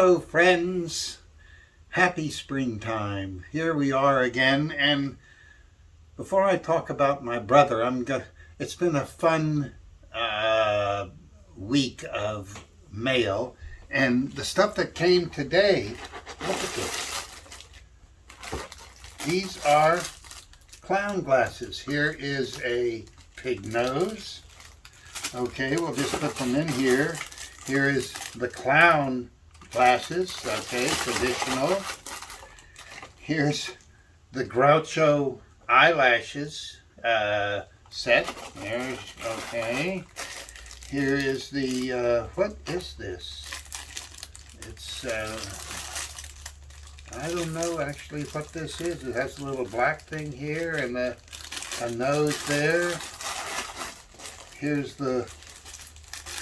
Hello, friends. Happy springtime. Here we are again. And before I talk about my brother, it's been a fun week of mail. And the stuff that came today, look at this. These are clown glasses. Here is a pig nose. Okay, we'll just put them in here. Here is the clown glasses, okay, traditional. Here's the Groucho eyelashes set. There's, okay. Here is the, what is this? It's, I don't know actually what this is. It has a little black thing here and a nose there. Here's the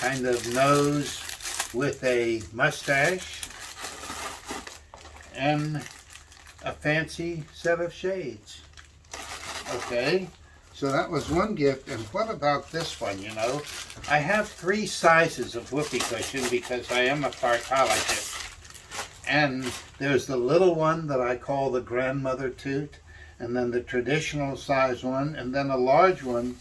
kind of nose with a mustache and a fancy set of shades. Okay, so that was one gift. And what about this one? You know, I have 3 sizes of whoopee cushion because I am a fartologist. And there's the little one that I call the grandmother toot, and then the traditional size one, and then a large one.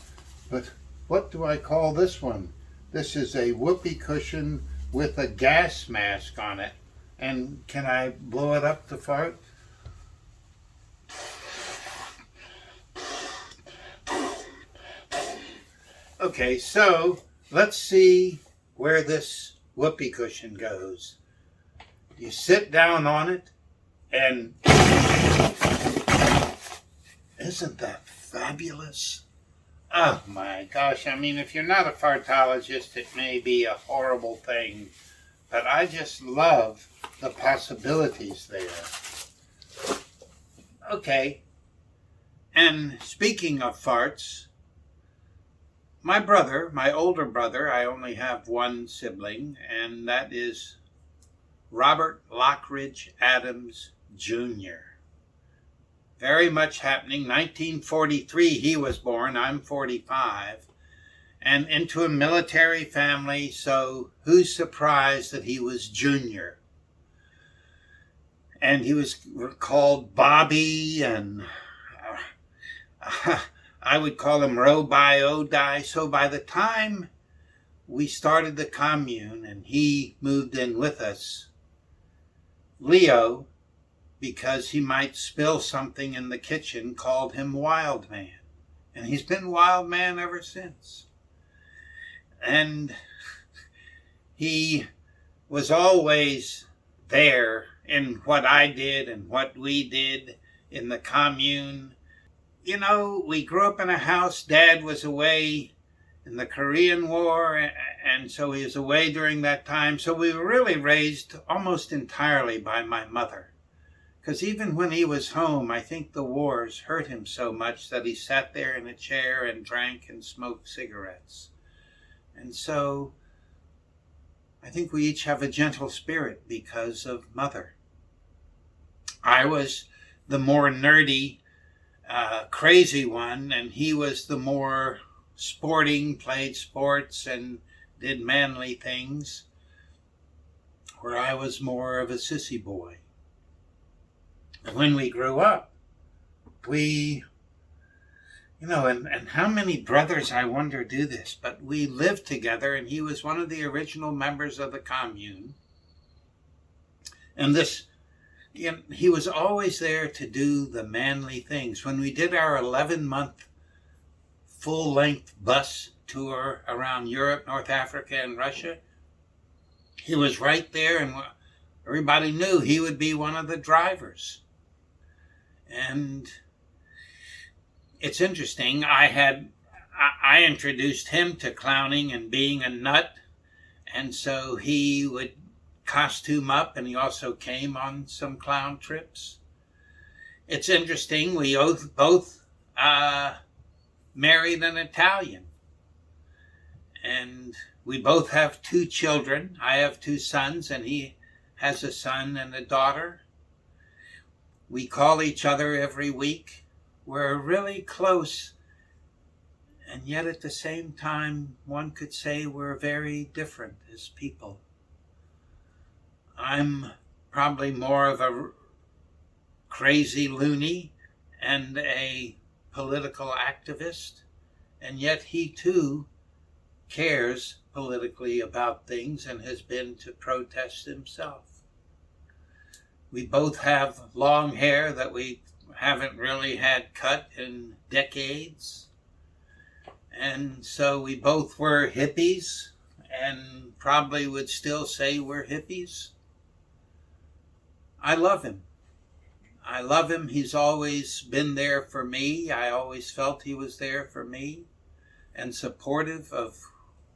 But what do I call this one? This is a whoopee cushion with a gas mask on it. And can I blow it up to fart? Okay, so let's see where this whoopee cushion goes. You sit down on it, and isn't that fabulous? Oh my gosh, I mean, if you're not a fartologist, it may be a horrible thing, but I just love the possibilities there. Okay, and speaking of farts, my brother, my older brother, I only have one sibling, and that is Robert Lockridge Adams Jr. Very much happening. 1943 he was born. I'm 45. And into a military family, so who's surprised that he was junior? And he was called Bobby, and I would call him Robi Odi. So by the time we started the commune and he moved in with us, Leo, because he might spill something in the kitchen, called him Wildman. And he's been Wildman ever since. And he was always there in what I did and what we did in the commune. You know, we grew up in a house. Dad was away in the Korean War, and so he was away during that time. So we were really raised almost entirely by my mother. Because even when he was home, I think the wars hurt him so much that he sat there in a chair and drank and smoked cigarettes. And so I think we each have a gentle spirit because of Mother. I was the more nerdy, crazy one, and he was the more sporting, played sports and did manly things, where I was more of a sissy boy. When we grew up, we, you know, and how many brothers, I wonder, do this, but we lived together, and he was one of the original members of the commune. And this, you know, he was always there to do the manly things. When we did our 11-month full-length bus tour around Europe, North Africa, and Russia, he was right there, and everybody knew he would be one of the drivers. And it's interesting, I introduced him to clowning and being a nut, and so he would costume up, and he also came on some clown trips. It's interesting, we both married an Italian, and we both have 2 children. I have 2 sons, and he has a son and a daughter. We call each other every week. We're really close, and yet at the same time, one could say we're very different as people. I'm probably more of a crazy loony and a political activist, and yet he too cares politically about things and has been to protest himself. We both have long hair that we haven't really had cut in decades, and so we both were hippies and probably would still say we're hippies. I love him. I love him. He's always been there for me. I always felt he was there for me and supportive of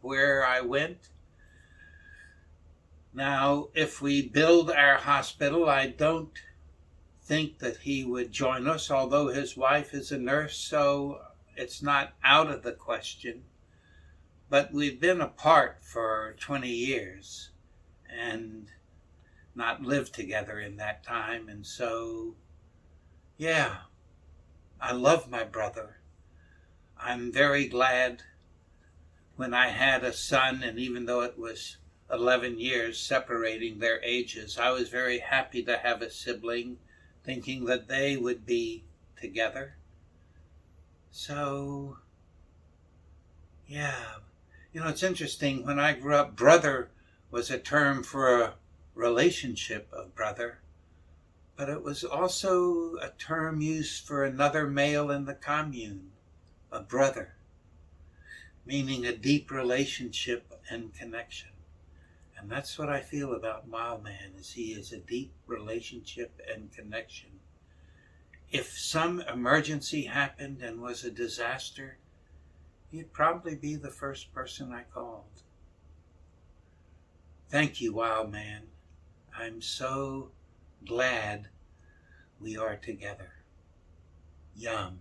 where I went. Now, if we build our hospital, I don't think that he would join us, although his wife is a nurse, so it's not out of the question. But we've been apart for 20 years and not lived together in that time. And so, yeah, I love my brother. I'm very glad when I had a son, and even though it was 11 years separating their ages, I was very happy to have a sibling, thinking that they would be together. So, yeah. You know, it's interesting. When I grew up, brother was a term for a relationship of brother, but it was also a term used for another male in the commune, a brother, meaning a deep relationship and connection. And that's what I feel about Wildman, is he is a deep relationship and connection. If some emergency happened and was a disaster, he'd probably be the first person I called. Thank you, Wildman. I'm so glad we are together. Yum.